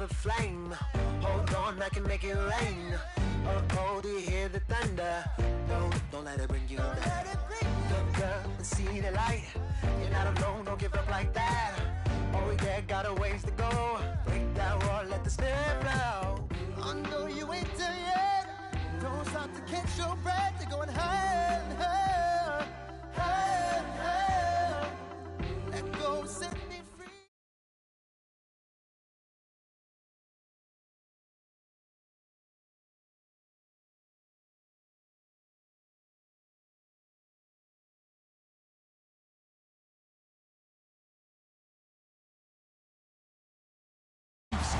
of a flame. Hold on, I can make it rain. Oh, do you hear the thunder? No, don't let it bring you down. Look up and see the light. You're not alone, don't give up like that. Oh yeah, got a ways to go. Break that wall, let the spirit flow. I know you ain't there yet. Don't stop to catch your breath. You're going higher and higher, higher and higher. Let go, set me free.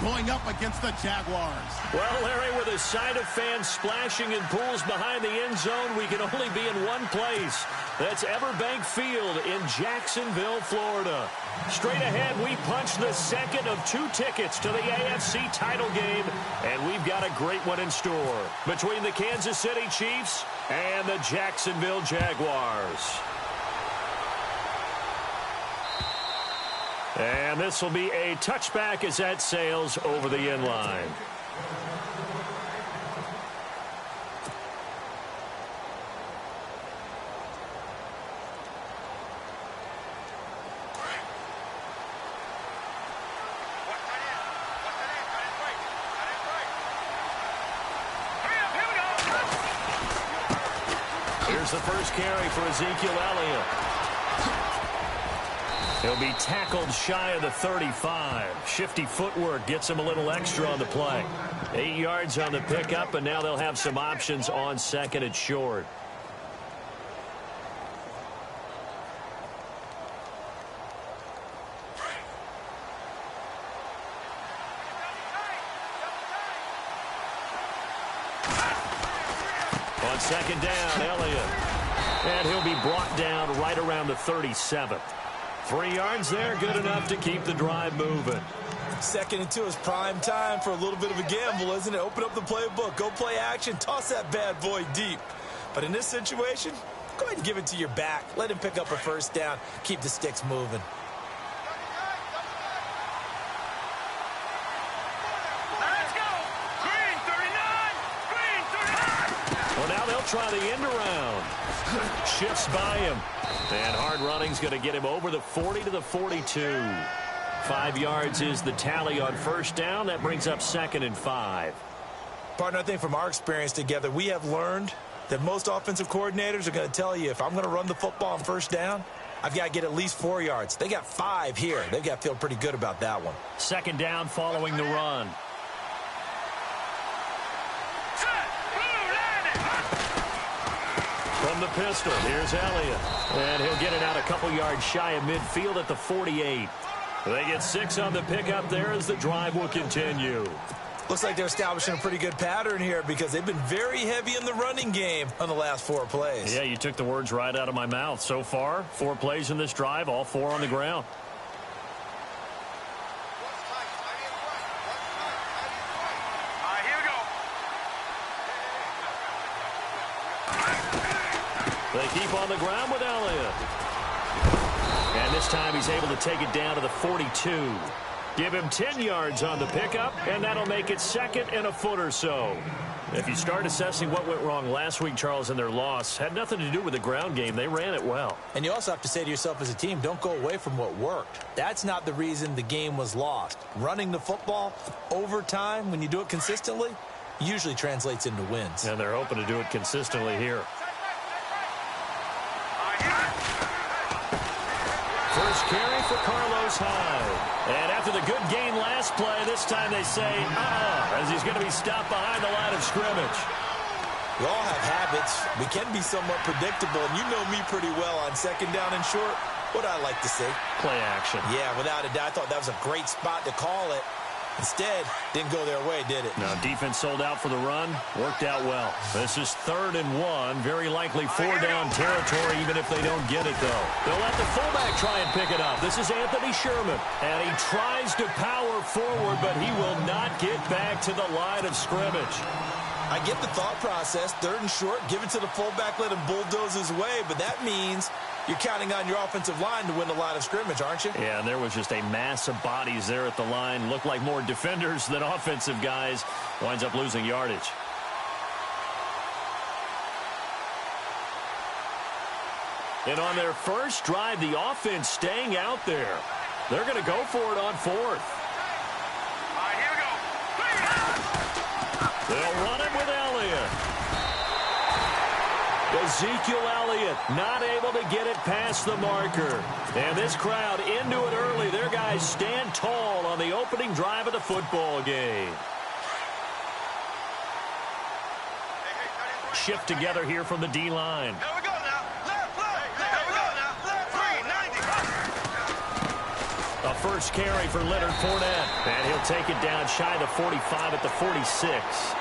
Going up against the Jaguars. Well, Larry, with a side of fans splashing in pools behind the end zone, we can only be in one place. That's Everbank Field in Jacksonville, Florida. Straight ahead, we punch the second of 2 tickets to the AFC title game, and we've got a great one in store between the Kansas City Chiefs and the Jacksonville Jaguars. And this will be a touchback as that sails over the end line. Here's the first carry for Ezekiel Elliott. He'll be tackled shy of the 35. Shifty footwork gets him a little extra on the play. 8 yards on the pickup, and now they'll have some options on second and short. On second down, Elliott. And he'll be brought down right around the 37. 3 yards there, good enough to keep the drive moving. 2nd and 2 is prime time for a little bit of a gamble, isn't it? Open up the playbook, go play action, toss that bad boy deep. But in this situation, go ahead and give it to your back. Let him pick up a first down. Keep the sticks moving. Let's go! Green 39! Green 39! Well, now they'll try the end around. Shifts by him. And hard running's going to get him over the 40 to the 42. 5 yards is the tally on first down. That brings up 2nd and 5. Partner, I think from our experience together, we have learned that most offensive coordinators are going to tell you, if I'm going to run the football on first down, I've got to get at least 4 yards. They got 5 here. They've got to feel pretty good about that one. 2nd down following the run. From the pistol, here's Elliott. And he'll get it out a couple yards shy of midfield at the 48. They get 6 on the pickup there as the drive will continue. Looks like they're establishing a pretty good pattern here because they've been very heavy in the running game on the last 4 plays. Yeah, you took the words right out of my mouth. So far, 4 plays in this drive, all 4 on the ground. They keep on the ground with Elliott. And this time he's able to take it down to the 42. Give him 10 yards on the pickup, and that'll make it 2nd and a foot or so. If you start assessing what went wrong last week, Charles, in their loss, had nothing to do with the ground game. They ran it well. And you also have to say to yourself as a team, don't go away from what worked. That's not the reason the game was lost. Running the football over time, when you do it consistently, usually translates into wins. And they're hoping to do it consistently here. First carry for Carlos Hyde. And after the good gain last play, this time they say, as he's going to be stopped behind the line of scrimmage. We all have habits. We can be somewhat predictable, and you know me pretty well on 2nd down and short. What I like to see? Play action. Yeah, without a doubt. I thought that was a great spot to call it. Instead, didn't go their way, did it? Now, defense sold out for the run. Worked out well. This is 3rd and 1. Very likely 4-down territory, even if they don't get it, though. They'll let the fullback try and pick it up. This is Anthony Sherman. And he tries to power forward, but he will not get back to the line of scrimmage. I get the thought process. 3rd and short, give it to the fullback, let him bulldoze his way. But that means you're counting on your offensive line to win the line of scrimmage, aren't you? Yeah, and there was just a mass of bodies there at the line. Looked like more defenders than offensive guys. Winds up losing yardage. And on their first drive, the offense staying out there. They're going to go for it on fourth. All right, here we go. They'll run it with Elliott. Ezekiel Elliott not able to get it past the marker. And this crowd into it early. Their guys stand tall on the opening drive of the football game. Shift together here from the D-line. Here we go now. Left. Here we go now. 390. A first carry for Leonard Fournette. And he'll take it down shy of the 45 at the 46.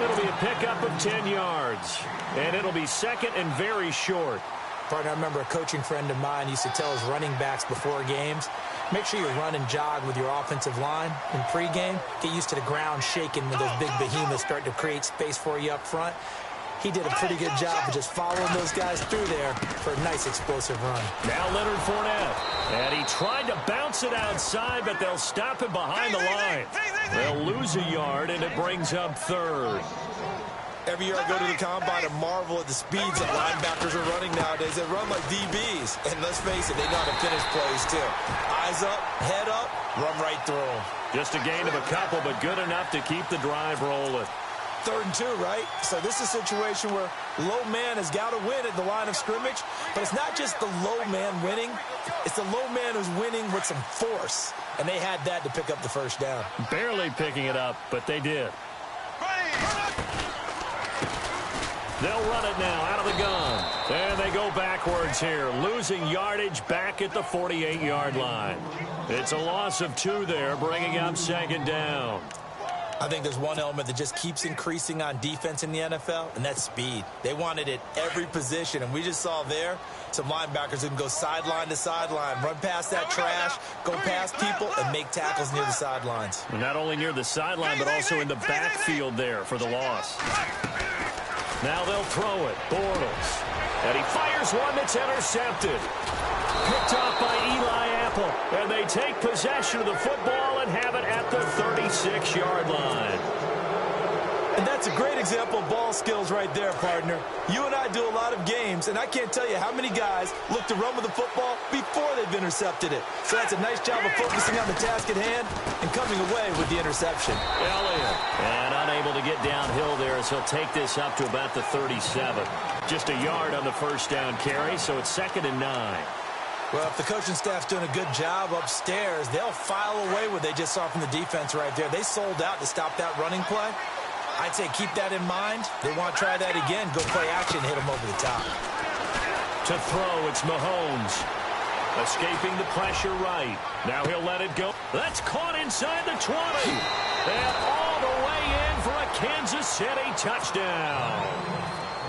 It'll be a pickup of 10 yards. And it'll be second and very short. Partner, I remember a coaching friend of mine used to tell his running backs before games, make sure you run and jog with your offensive line in pregame. Get used to the ground shaking when those big behemoths start to create space for you up front. He did a pretty good job of just following those guys through there for a nice explosive run. Now Leonard Fournette. And he tried to bounce it outside, but they'll stop him behind the line. They'll lose a yard, and it brings up third. Every year I go to the combine and marvel at the speeds that linebackers are running nowadays. They run like DBs. And let's face it, they know how to finish plays too. Eyes up, head up, run right through them. Just a gain of a couple, but good enough to keep the drive rolling. 3rd and 2, right? So this is a situation where low man has got to win at the line of scrimmage. But it's not just the low man winning. It's the low man who's winning with some force. And they had that to pick up the first down. Barely picking it up, but they did. They'll run it now out of the gun. And they go backwards here, losing yardage back at the 48-yard line. It's a loss of 2 there, bringing up second down. I think there's one element that just keeps increasing on defense in the NFL, and that's speed. They want it at every position, and we just saw there some linebackers who can go sideline to sideline, run past that trash, go past people, and make tackles near the sidelines. And not only near the sideline, but also in the backfield there for the loss. Now they'll throw it. Bortles. And he fires one that's intercepted. Picked off by Eli Apple. And they take possession of the football and have it at the 36-yard line. And that's a great example of ball skills right there, partner. You and I do a lot of games, and I can't tell you how many guys look to run with the football before they've intercepted it. So that's a nice job of focusing on the task at hand and coming away with the interception. Elliott. And unable to get downhill there as he'll take this up to about the 37. Just a yard on the first down carry, so it's 2nd and 9. Well, if the coaching staff's doing a good job upstairs, they'll file away what they just saw from the defense right there. They sold out to stop that running play. I'd say keep that in mind. They want to try that again. Go play action, hit them over the top. To throw, it's Mahomes. Escaping the pressure right. Now he'll let it go. That's caught inside the 20. And all the way in for a Kansas City touchdown.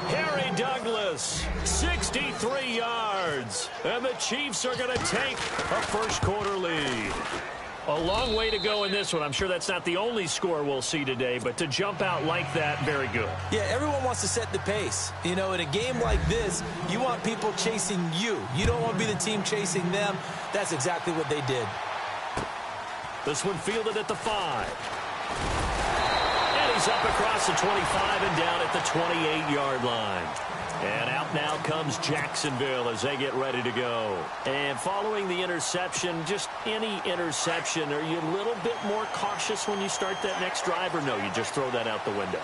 Harry Douglas, 63 yards. And the Chiefs are going to take a first-quarter lead. A long way to go in this one. I'm sure that's not the only score we'll see today, but to jump out like that, very good. Yeah, everyone wants to set the pace. You know, in a game like this, you want people chasing you. You don't want to be the team chasing them. That's exactly what they did. This one fielded at the 5. And he's up across the 25 and down at the 28-yard line. And out now comes Jacksonville as they get ready to go. And following the interception, just any interception, are you a little bit more cautious when you start that next drive, or no, you just throw that out the window?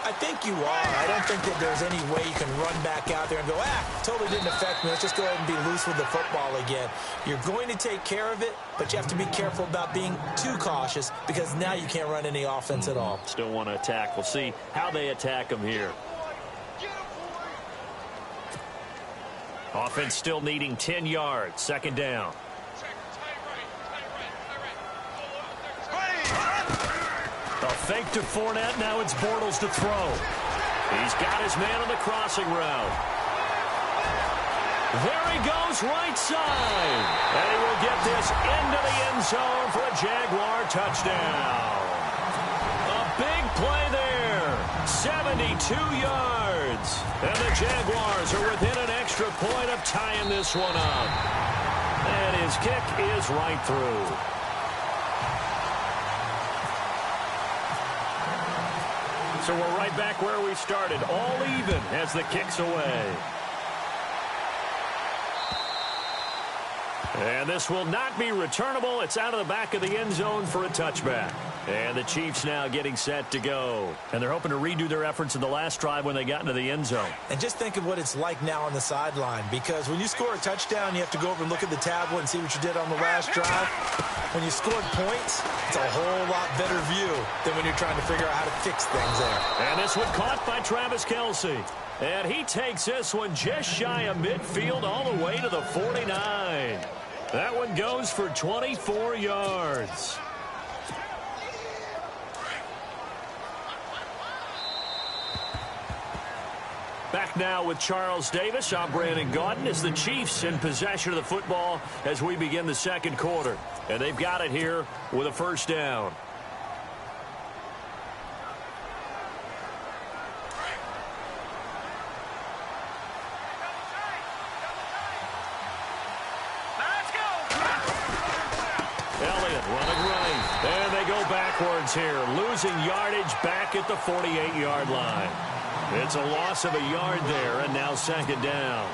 I think you are. I don't think that there's any way you can run back out there and go, totally didn't affect me. Let's just go ahead and be loose with the football again. You're going to take care of it, but you have to be careful about being too cautious because now you can't run any offense at all. Still want to attack. We'll see how they attack them here. Offense still needing 10 yards. 2nd down. A fake to Fournette. Now it's Bortles to throw. He's got his man on the crossing route. There he goes, right side. And he will get this into the end zone for a Jaguar touchdown. A big play there. 72 yards. And the Jaguars are within an extra point of tying this one up. And his kick is right through. So we're right back where we started, all even as the kick's away. And this will not be returnable. It's out of the back of the end zone for a touchback. And the Chiefs now getting set to go. And they're hoping to redo their efforts in the last drive when they got into the end zone. And just think of what it's like now on the sideline, because when you score a touchdown, you have to go over and look at the tablet and see what you did on the last drive. When you scored points, it's a whole lot better view than when you're trying to figure out how to fix things there. And this one caught by Travis Kelce. And he takes this one just shy of midfield all the way to the 49. That one goes for 24 yards. Back now with Charles Davis. I'm Brandon Gaudin as the Chiefs in possession of the football as we begin the second quarter. And they've got it here with a first down. Elliott running right. And they go backwards here. Losing yardage back at the 48-yard line. It's a loss of a yard there, and now second down.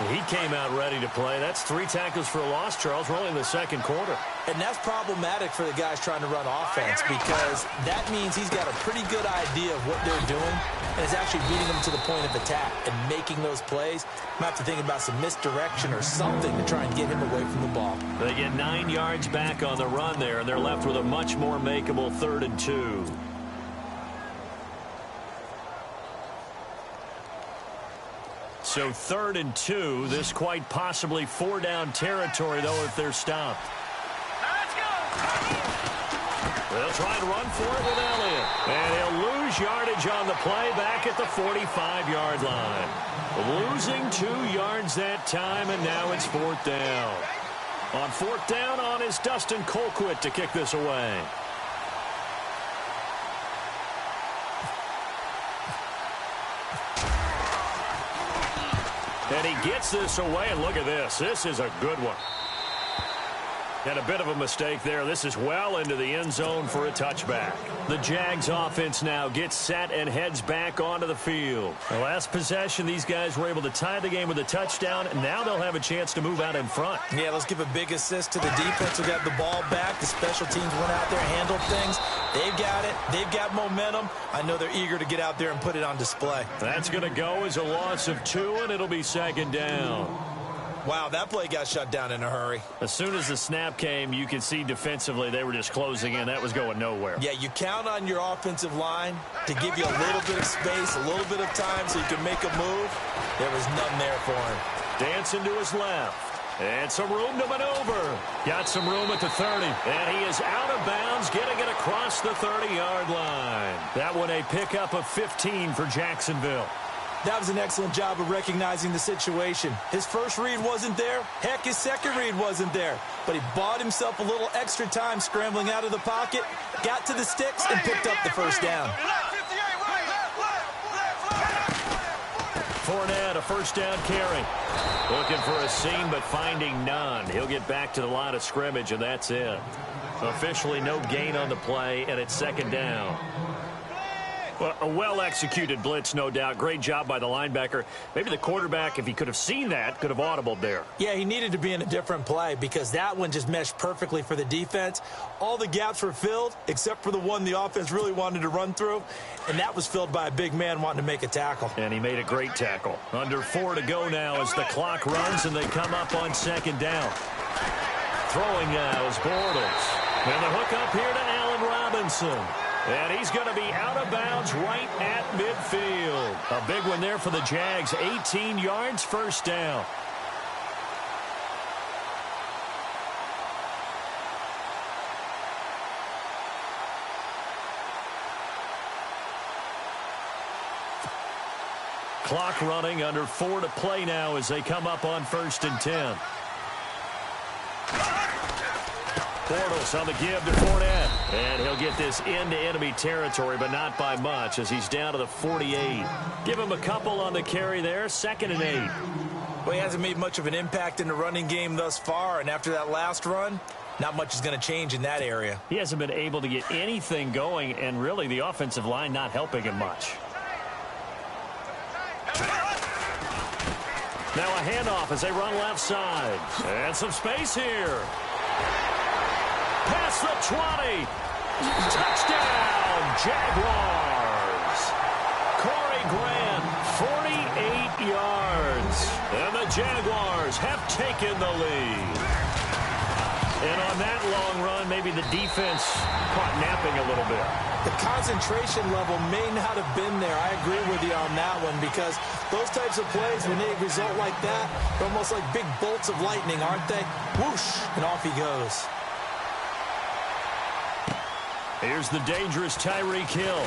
He came out ready to play. That's 3 tackles for a loss, Charles. We're only in the second quarter. And that's problematic for the guys trying to run offense, because that means he's got a pretty good idea of what they're doing and is actually beating them to the point of attack and making those plays. Might have to think about some misdirection or something to try and get him away from the ball. They get 9 yards back on the run there, and they're left with a much more makeable 3rd and 2. So 3rd and 2, this quite possibly 4-down territory, though, if they're stopped. Let's go! They'll try and run for it with Elliott. And he'll lose yardage on the play back at the 45-yard line. Losing 2 yards that time, and now it's 4th down. On 4th down on is Dustin Colquitt to kick this away. And he gets this away, and look at this. This is a good one. And a bit of a mistake there. This is well into the end zone for a touchback. The Jags offense now gets set and heads back onto the field. The last possession, these guys were able to tie the game with a touchdown, and now they'll have a chance to move out in front. Yeah, let's give a big assist to the defense who got the ball back. The special teams went out there and handled things. They've got it. They've got momentum. I know they're eager to get out there and put it on display. That's going to go as a loss of 2, and it'll be second down. Wow, that play got shut down in a hurry. As soon as the snap came, you could see defensively they were just closing in. That was going nowhere. Yeah, you count on your offensive line to give you a little bit of space, a little bit of time so you can make a move. There was none there for him. Dancing to his left. And some room to maneuver. Got some room at the 30. And he is out of bounds, getting it across the 30-yard line. That one a pickup of 15 for Jacksonville. That was an excellent job of recognizing the situation. His first read wasn't there. Heck, his second read wasn't there. But he bought himself a little extra time scrambling out of the pocket, got to the sticks, and picked up the first down. Fournette, a first down carry. Looking for a seam, but finding none. He'll get back to the line of scrimmage, and that's it. Officially no gain on the play, and it's second down. Well, a well-executed blitz, no doubt. Great job by the linebacker. Maybe the quarterback, if he could have seen that, could have audibled there. Yeah, he needed to be in a different play because that one just meshed perfectly for the defense. All the gaps were filled except for the one the offense really wanted to run through, and that was filled by a big man wanting to make a tackle. And he made a great tackle. Under 4 to go now as the clock runs and they come up on second down. Throwing now is Bortles. And the hook up here to Allen Robinson. And he's going to be out of bounds right at midfield. A big one there for the Jags. 18 yards, first down. Clock running, under 4 to play now as they come up on 1st and 10. Bortles on the give to Fournette. And he'll get this into enemy territory, but not by much, as he's down to the 48. Give him a couple on the carry there, 2nd and 8. Well, he hasn't made much of an impact in the running game thus far, and after that last run, not much is going to change in that area. He hasn't been able to get anything going, and really the offensive line not helping him much. Now a handoff as they run left side. And some space here. Past the 20. Touchdown, Jaguars. Corey Grant, 48 yards. And the Jaguars have taken the lead. And on that long run, maybe the defense caught napping a little bit. The concentration level may not have been there. I agree with you on that one, because those types of plays, when they result like that, they're almost like big bolts of lightning, aren't they? Whoosh, and off he goes. Here's the dangerous Tyreek Hill.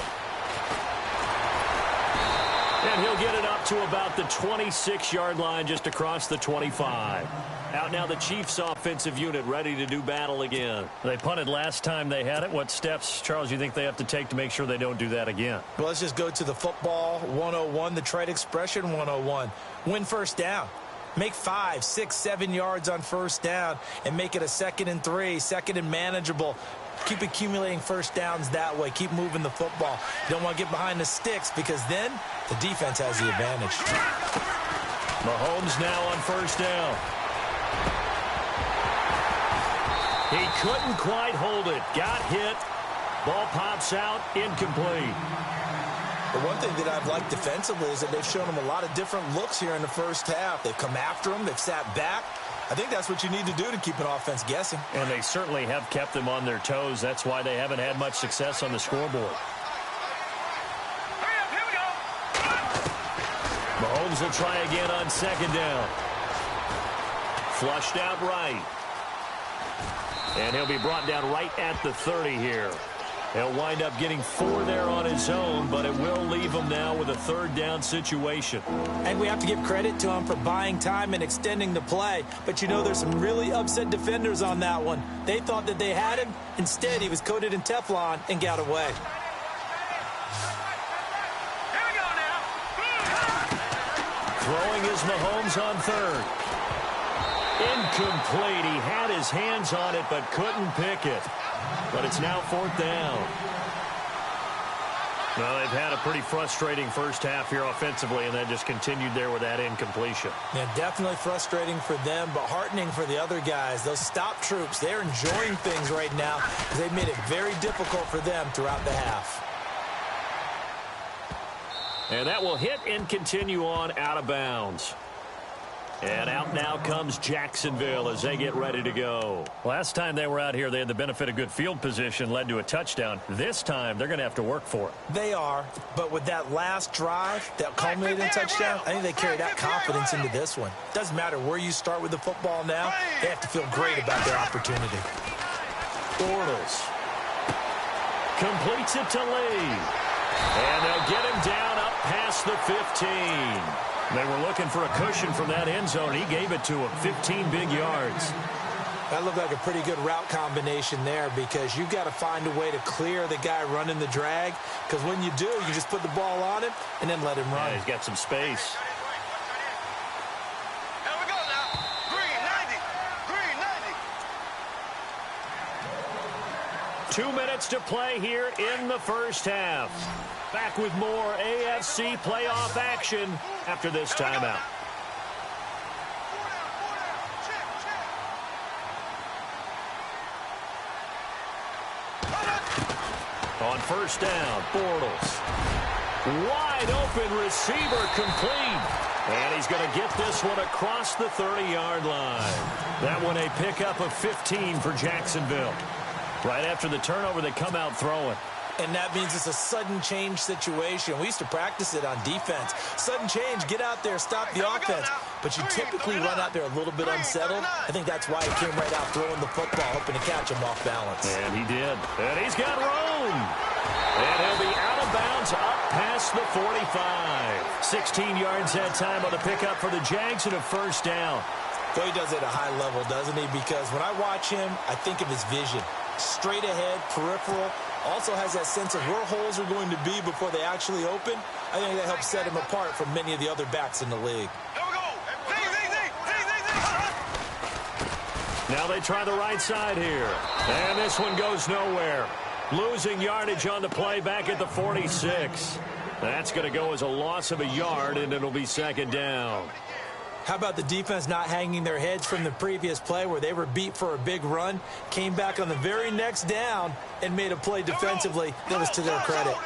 And he'll get it up to about the 26-yard line, just across the 25. Out now the Chiefs offensive unit, ready to do battle again. They punted last time they had it. What steps, Charles, you think they have to take to make sure they don't do that again? Well, let's just go to the football 101, the trite expression 101. Win first down. Make 5, 6, 7 yards on first down and make it a 2nd and 3, 2nd and manageable. Keep accumulating first downs that way. Keep moving the football. You don't want to get behind the sticks, because then the defense has the advantage. Mahomes now on first down. He couldn't quite hold it. Got hit. Ball pops out. Incomplete. The one thing that I've liked defensively is that they've shown him a lot of different looks here in the first half. They've come after him. They've sat back. I think that's what you need to do to keep an offense guessing. And they certainly have kept them on their toes. That's why they haven't had much success on the scoreboard. Here we go. Mahomes will try again on 2nd down. Flushed out right. And he'll be brought down right at the 30 here. He'll wind up getting 4 there on his own, but it will leave him now with a 3rd down situation. And we have to give credit to him for buying time and extending the play. But you know, there's some really upset defenders on that one. They thought that they had him. Instead, he was coated in Teflon and got away. Here we go now. Throwing is Mahomes on 3rd. Incomplete. He had his hands on it but couldn't pick it. But it's now 4th down. Well, they've had a pretty frustrating first half here offensively, and that just continued there with that incompletion. Yeah, definitely frustrating for them, but heartening for the other guys. Those stop troops, they're enjoying things right now, because they've made it very difficult for them throughout the half. And that will hit and continue on out of bounds. And out now comes Jacksonville as they get ready to go. Last time they were out here, they had the benefit of good field position, led to a touchdown. This time, they're going to have to work for it. They are, but with that last drive that culminated in a touchdown, I think they carry that confidence into this one. Doesn't matter where you start with the football now, they have to feel great about their opportunity. Bortles completes it to Lee. And they'll get him down up past the 15. They were looking for a cushion from that end zone. He gave it to him, 15 big yards. That looked like a pretty good route combination there, because you've got to find a way to clear the guy running the drag, because when you do, you just put the ball on him and then let him run. Yeah, he's got some space. Here we go now. Green 90. 2 minutes to play here in the first half. Back with more AFC playoff action after this timeout. On first down, Bortles. Wide open receiver, complete. And he's going to get this one across the 30-yard line. That one a pickup of 15 for Jacksonville. Right after the turnover, they come out throwing. And that means it's a sudden change situation. We used to practice it on defense. Sudden change, get out there, stop the offense. But you typically run out there a little bit unsettled. I think that's why he came right out throwing the football, hoping to catch him off balance. And he did. And he's got room. And he'll be out of bounds up past the 45. 16 yards that time on the pickup for the Jags and a first down. Boy, he does it at a high level, doesn't he? Because when I watch him, I think of his vision. straight ahead, peripheral. Also has that sense of where holes are going to be before they actually open. I think that helps set him apart from many of the other backs in the league. Now they try the right side here. And this one goes nowhere. Losing yardage on the play back at the 46. That's going to go as a loss of a yard, and it'll be second down. How about the defense not hanging their heads from the previous play where they were beat for a big run, came back on the very next down, and made a play defensively that was to their credit.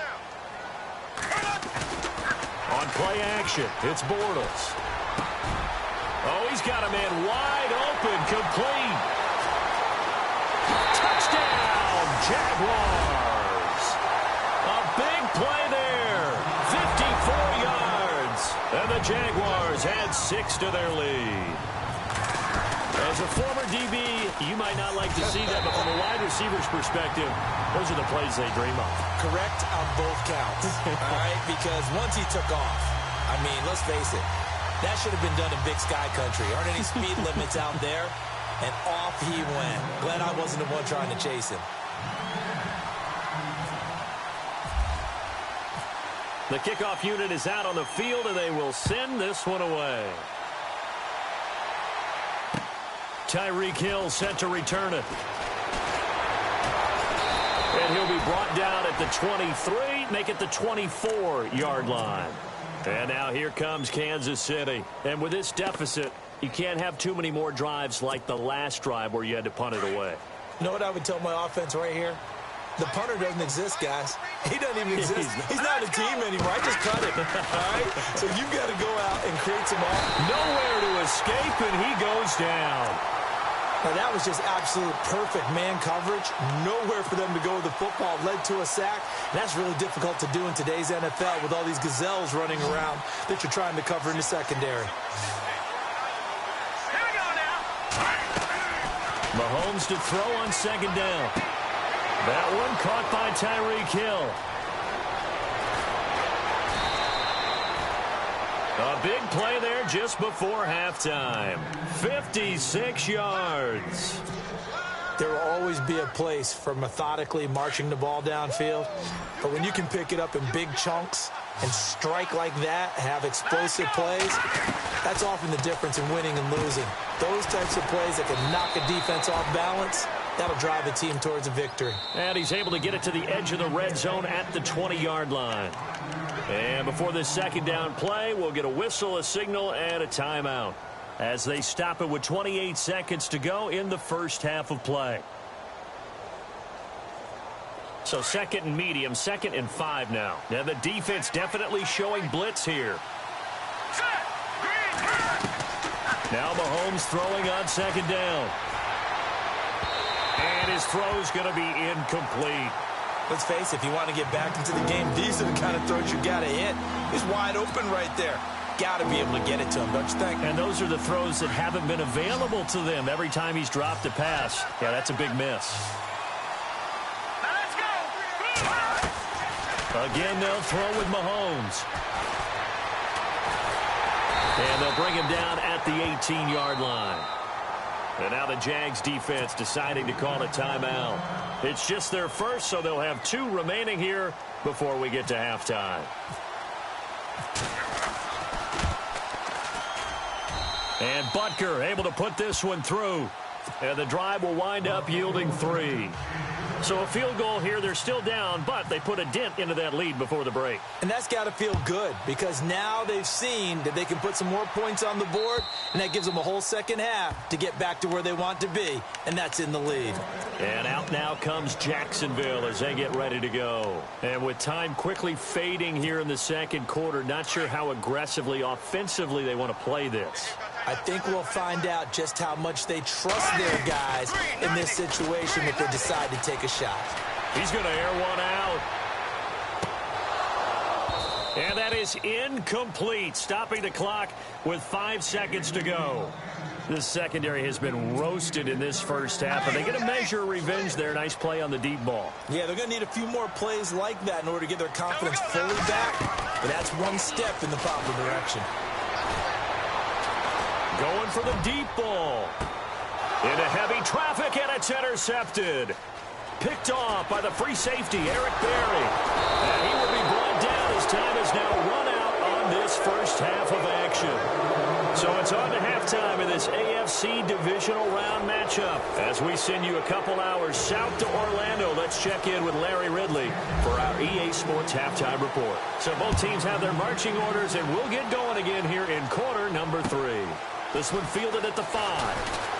On play action, it's Bortles. Oh, he's got a man wide open, complete. Touchdown, Jaguars. A big play there, 54 yards. And the Jaguars add 6 to their lead. As a former DB, you might not like to see that, but from a wide receiver's perspective, those are the plays they dream of. Correct on both counts, all right? Because once he took off, I mean, let's face it, that should have been done in Big Sky Country. Aren't any speed limits out there? And off he went. Glad I wasn't the one trying to chase him. The kickoff unit is out on the field, and they will send this one away. Tyreek Hill set to return it. And he'll be brought down at the 23, make it the 24-yard line. And now here comes Kansas City. And with this deficit, you can't have too many more drives like the last drive where you had to punt it away. You know what I would tell my offense right here? The punter doesn't exist, guys. He doesn't even exist. He's not a team anymore. I just cut him. All right? So you've got to go out and create some offense. Nowhere to escape, and he goes down. Now, that was just absolute perfect man coverage. Nowhere for them to go with the football. Led to a sack. And that's really difficult to do in today's NFL with all these gazelles running around that you're trying to cover in the secondary. Mahomes to throw on second down. That one caught by Tyreek Hill. A big play there just before halftime. 56 yards. There will always be a place for methodically marching the ball downfield. But when you can pick it up in big chunks and strike like that, have explosive plays, that's often the difference in winning and losing. Those types of plays that can knock a defense off balance, that'll drive a team towards a victory. And he's able to get it to the edge of the red zone at the 20-yard line. And before this second down play, we'll get a whistle, a signal, and a timeout as they stop it with 28 seconds to go in the first half of play. So second and medium, 2nd and 5 now. Now the defense definitely showing blitz here. Now Mahomes throwing on second down. And his throw's going to be incomplete. Let's face it, if you want to get back into the game, these are the kind of throws you got to hit. He's wide open right there. Got to be able to get it to him, don't you think? And those are the throws that haven't been available to them every time he's dropped a pass. Yeah, that's a big miss. Now let's go. Again, they'll throw with Mahomes. And they'll bring him down at the 18-yard line. And now the Jags defense deciding to call a timeout. It's just their first, so they'll have 2 remaining here before we get to halftime. And Butker able to put this one through. And the drive will wind up yielding 3. So a field goal here. They're still down, but they put a dent into that lead before the break. And that's got to feel good because now they've seen that they can put some more points on the board, and that gives them a whole second half to get back to where they want to be, and that's in the lead. And out now comes Jacksonville as they get ready to go. And with time quickly fading here in the second quarter, not sure how aggressively, offensively they want to play this. I think we'll find out just how much they trust their guys in this situation if they decide to take a shot. He's going to air one out. And that is incomplete, stopping the clock with 5 seconds to go. This secondary has been roasted in this first half, and they get a measure of revenge there. Nice play on the deep ball. Yeah, they're going to need a few more plays like that in order to get their confidence fully back. But that's one step in the proper direction. Going for the deep ball. Into heavy traffic, and it's intercepted. picked off by the free safety, Eric Berry. And he will be brought down as time has now run out on this first half of action. So it's on to halftime in this AFC divisional round matchup. As we send you a couple hours south to Orlando, let's check in with Larry Ridley for our EA Sports Halftime Report. So both teams have their marching orders, and we'll get going again here in quarter number 3. This one fielded at the 5.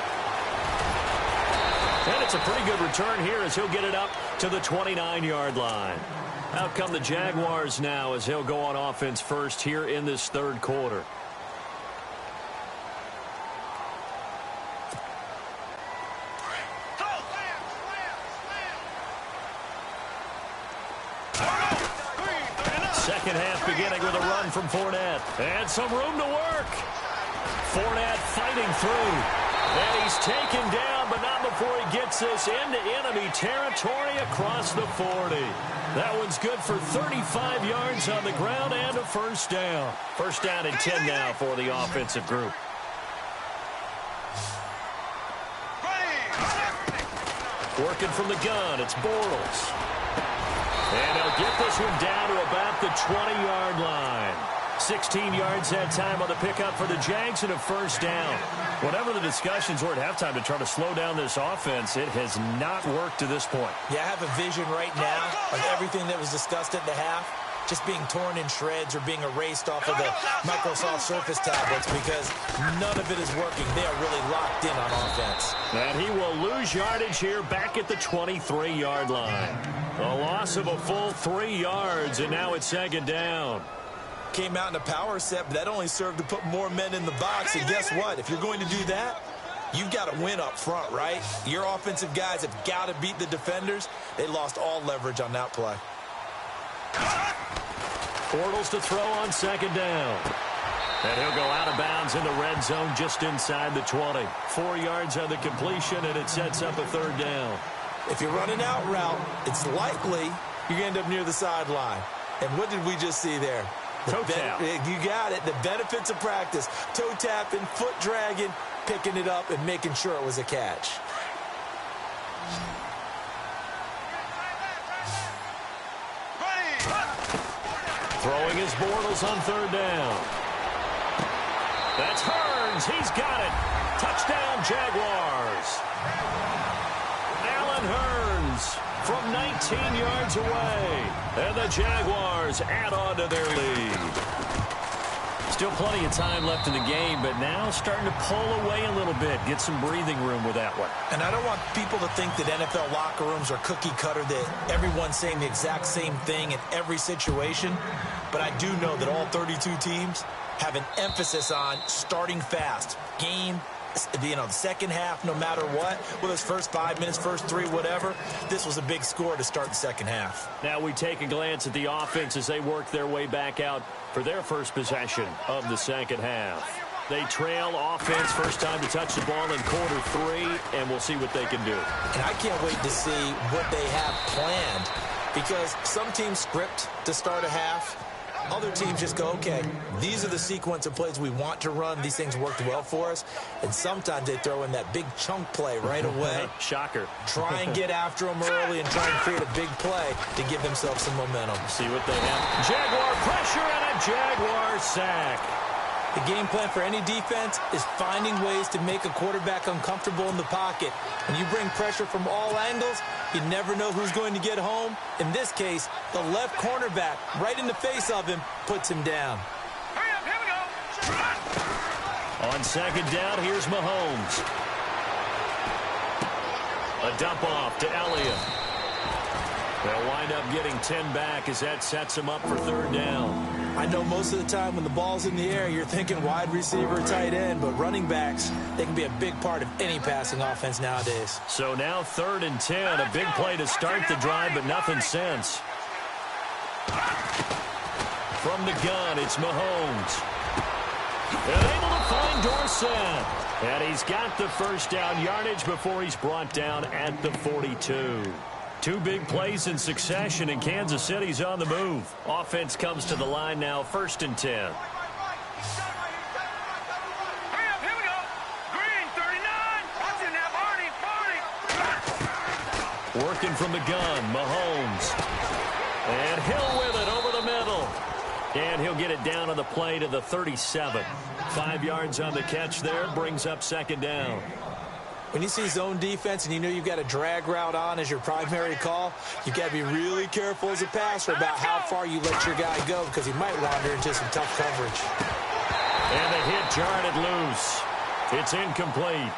And it's a pretty good return here as he'll get it up to the 29-yard line. Out come the Jaguars now as he'll go on offense first here in this third quarter. Second half beginning with a run from Fournette. And some room to work. Fournette fighting through. And he's taken down, but not before he gets this into enemy territory across the 40. That one's good for 35 yards on the ground and a first down. First down and 10 now for the offensive group. Working from the gun, it's Bortles. And he'll get this one down to about the 20-yard line. 16 yards that time on the pickup for the Jags and a first down. Whatever the discussions were at halftime to try to slow down this offense, it has not worked to this point. Yeah, I have a vision right now of everything that was discussed at the half just being torn in shreds or being erased off of the Microsoft Surface tablets because none of it is working. They are really locked in on offense. And he will lose yardage here back at the 23-yard line. A loss of a full 3 yards, and now it's second down. Came out in a power set, but that only served to put more men in the box. And guess what? If you're going to do that, you've got to win up front, right? Your offensive guys have got to beat the defenders. They lost all leverage on that play. Bortles to throw on second down. And he'll go out of bounds in the red zone just inside the 20. 4 yards on the completion, and it sets up a third down. If you're running out route, it's likely you're going to end up near the sideline. And what did we just see there? Toe tap. You got it. The benefits of practice. Toe tapping, foot dragging, picking it up, and making sure it was a catch. Throwing his Bortles on third down. That's Hearns. He's got it. Touchdown, Jaguars. Allen Hearns from 19 yards away. And the Jaguars add on to their lead. Still plenty of time left in the game, but now starting to pull away a little bit. Get some breathing room with that one. And I don't want people to think that NFL locker rooms are cookie cutter, that everyone's saying the exact same thing in every situation. But I do know that all 32 teams have an emphasis on starting fast. Game, the second half, no matter what, whether it's first 5 minutes, first 3, whatever, this was a big score to start the second half. Now we take a glance at the offense as they work their way back out for their first possession of the second half. They trail offense, first time to touch the ball in quarter 3, and we'll see what they can do. And I can't wait to see what they have planned, because some teams script to start a half. Other teams just go, okay, these are the sequence of plays we want to run. These things worked well for us. And sometimes they throw in that big chunk play right away. Shocker. Try and get after them early and try and create a big play to give themselves some momentum. See what they have. Jaguar pressure and a Jaguar sack. The game plan for any defense is finding ways to make a quarterback uncomfortable in the pocket. When you bring pressure from all angles, you never know who's going to get home. In this case, the left cornerback, right in the face of him, puts him down. Hurry up, here we go. On second down, here's Mahomes. A dump off to Elliott. They'll wind up getting 10 back as that sets them up for third down. I know most of the time when the ball's in the air, you're thinking wide receiver, tight end, but running backs, they can be a big part of any passing offense nowadays. So now third and 10, a big play to start the drive, but nothing since. From the gun, it's Mahomes. And able to find Dorsett. And he's got the first down yardage before he's brought down at the 42. 2 big plays in succession, and Kansas City's on the move. Offense comes to the line now, first and 10. Hurry up, here we go. Green, 39. Watch it now, Barney. Working from the gun, Mahomes. And Hill with it over the middle. And he'll get it down on the play to the 37. 5 yards on the catch there, brings up second down. When you see zone defense and you know you've got a drag route on as your primary call, you've got to be really careful as a passer about how far you let your guy go because he might wander into some tough coverage. And the hit jarred it loose. It's incomplete.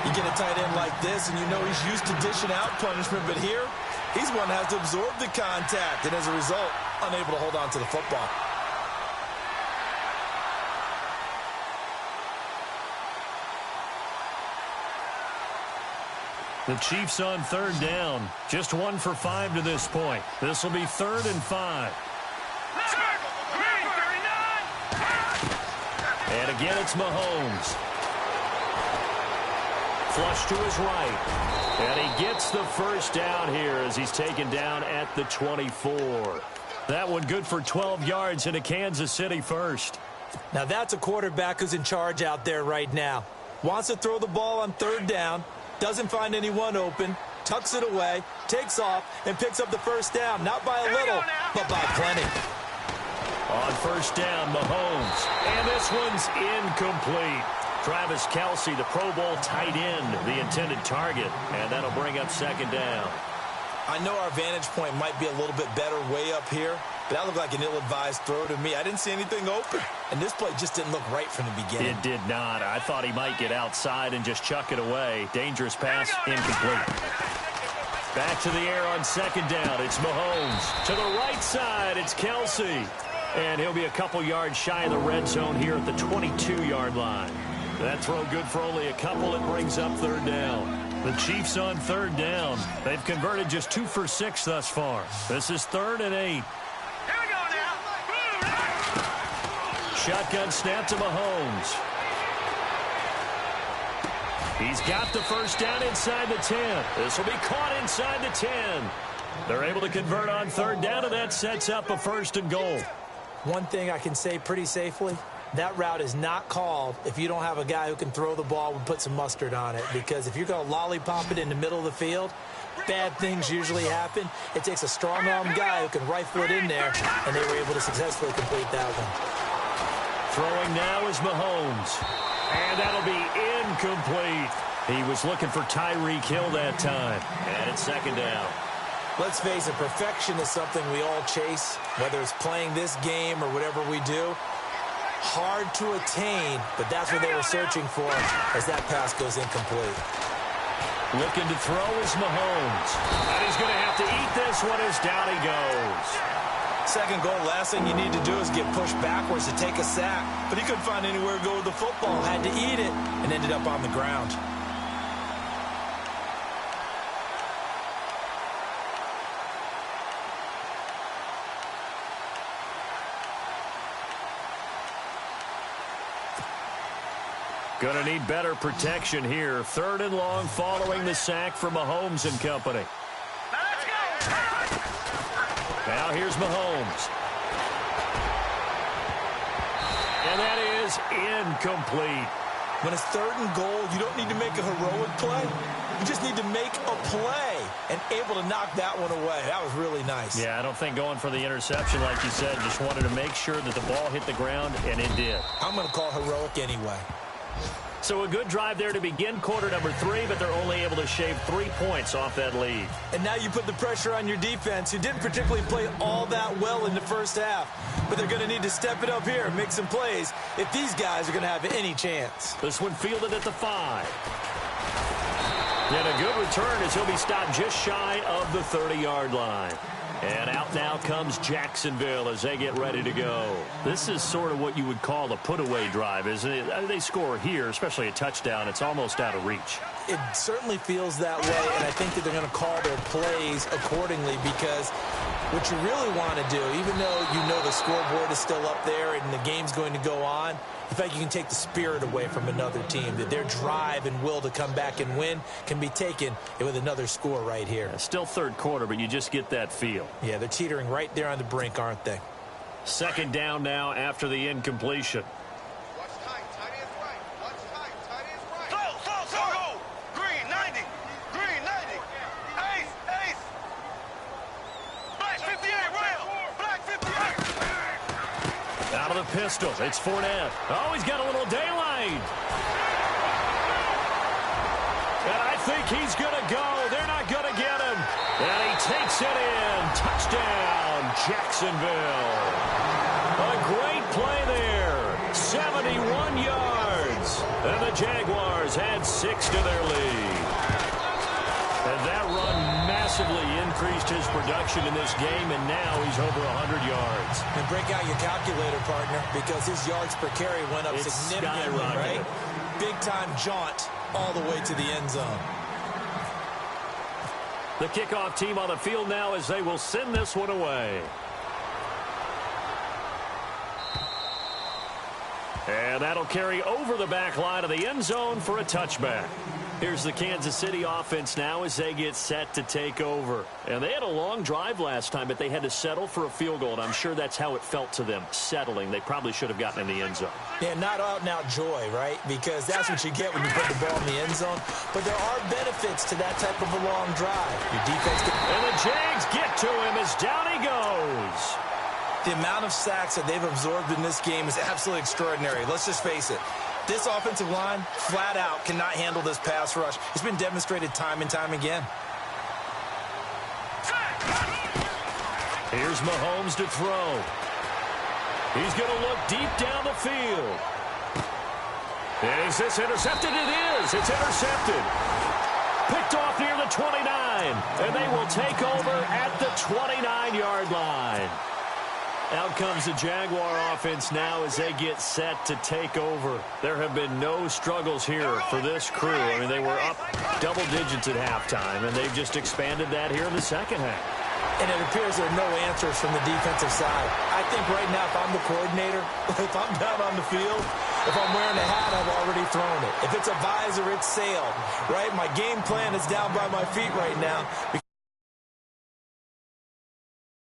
You get a tight end like this, and you know he's used to dishing out punishment, but here, he's one that has to absorb the contact, and as a result, unable to hold on to the football. The Chiefs on third down. Just 1 for 5 to this point. This will be 3rd and 5. And again, it's Mahomes. Flush to his right. And he gets the first down here as he's taken down at the 24. That one good for 12 yards into Kansas City first. Now that's a quarterback who's in charge out there right now. Wants to throw the ball on third down. Doesn't find anyone open, tucks it away, takes off, and picks up the first down. Not by a little, but by plenty. On first down, Mahomes. And this one's incomplete. Travis Kelce, the Pro Bowl tight end, the intended target. And that'll bring up second down. I know our vantage point might be a little bit better way up here, but that looked like an ill-advised throw to me. I didn't see anything open, and this play just didn't look right from the beginning. It did not. I thought he might get outside and just chuck it away. Dangerous pass, incomplete. Back to the air on second down. It's Mahomes. To the right side, it's Kelce. And he'll be a couple yards shy of the red zone here at the 22-yard line. That throw good for only a couple. It brings up third down. The Chiefs on third down. They've converted just 2 for 6 thus far. This is 3rd and 8. Shotgun snap to Mahomes. He's got the first down inside the 10. This will be caught inside the 10. They're able to convert on third down, and that sets up a 1st and goal. One thing I can say pretty safely, that route is not called if you don't have a guy who can throw the ball and put some mustard on it. Because if you're going to lollipop it in the middle of the field, bad things usually happen. It takes a strong-arm guy who can rifle it in there, and they were able to successfully complete that one. Throwing now is Mahomes. And that'll be incomplete. He was looking for Tyreek Hill that time. And it's second down. Let's face it, perfection is something we all chase, whether it's playing this game or whatever we do. Hard to attain, but that's what they were searching for as that pass goes incomplete. Looking to throw is Mahomes. And he's going to have to eat this one as down he goes. Second goal, last thing you need to do is get pushed backwards to take a sack. But he couldn't find anywhere to go with the football. Had to eat it and ended up on the ground. Going to need better protection here. 3rd and long following the sack from Mahomes and company. Now here's Mahomes. And that is incomplete. When it's 3rd and goal, you don't need to make a heroic play. You just need to make a play and able to knock that one away. That was really nice. Yeah, I don't think going for the interception, like you said, just wanted to make sure that the ball hit the ground, and it did. I'm going to call heroic anyway. So a good drive there to begin quarter number 3, but they're only able to shave 3 points off that lead. And now you put the pressure on your defense, who didn't particularly play all that well in the first half. But they're going to need to step it up here and make some plays if these guys are going to have any chance. This one fielded at the 5. And a good return as he'll be stopped just shy of the 30-yard line. And out now comes Jacksonville as they get ready to go. This is sort of what you would call a put-away drive, isn't it? They score here, especially a touchdown. It's almost out of reach. It certainly feels that way, and I think that they're going to call their plays accordingly because what you really want to do, even though you know the scoreboard is still up there and the game's going to go on, in fact, you can take the spirit away from another team, that their drive and will to come back and win can be taken with another score right here. Still third quarter, but you just get that feel. Yeah, they're teetering right there on the brink, aren't they? Second down now after the incompletion. Watch tight. Tight is right. Watch tight. Tight is right. Slow. Green 90. Green 90. Out of the pistol, it's Fournette. Oh, he's got a little daylight. And I think he's going to go. They're not going to get him. And he takes it in. Touchdown, Jacksonville. A great play there. 71 yards. And the Jaguars add 6 to their lead. And that run massively increased his production in this game, and now he's over 100 yards. And break out your calculator, partner, because his yards per carry went up significantly, right? Big-time jaunt all the way to the end zone. The kickoff team on the field now as they will send this one away. And that'll carry over the back line of the end zone for a touchback. Here's the Kansas City offense now as they get set to take over. And they had a long drive last time, but they had to settle for a field goal, and I'm sure that's how it felt to them, settling. They probably should have gotten in the end zone. Yeah, not out-and-out joy, right? Because that's what you get when you put the ball in the end zone. But there are benefits to that type of a long drive. Your defense and the Jags get to him as down he goes. The amount of sacks that they've absorbed in this game is absolutely extraordinary. Let's just face it. This offensive line, flat out, cannot handle this pass rush. It's been demonstrated time and time again. Here's Mahomes to throw. He's going to look deep down the field. Is this intercepted? It is. It's intercepted. Picked off near the 29. And they will take over at the 29-yard line. Out comes the Jaguar offense now as they get set to take over. There have been no struggles here for this crew. I mean, they were up double digits at halftime, and they've just expanded that here in the second half. And it appears there are no answers from the defensive side. I think right now, if I'm the coordinator, if I'm down on the field, if I'm wearing a hat, I've already thrown it. If it's a visor, it's sailed, right? My game plan is down by my feet right now.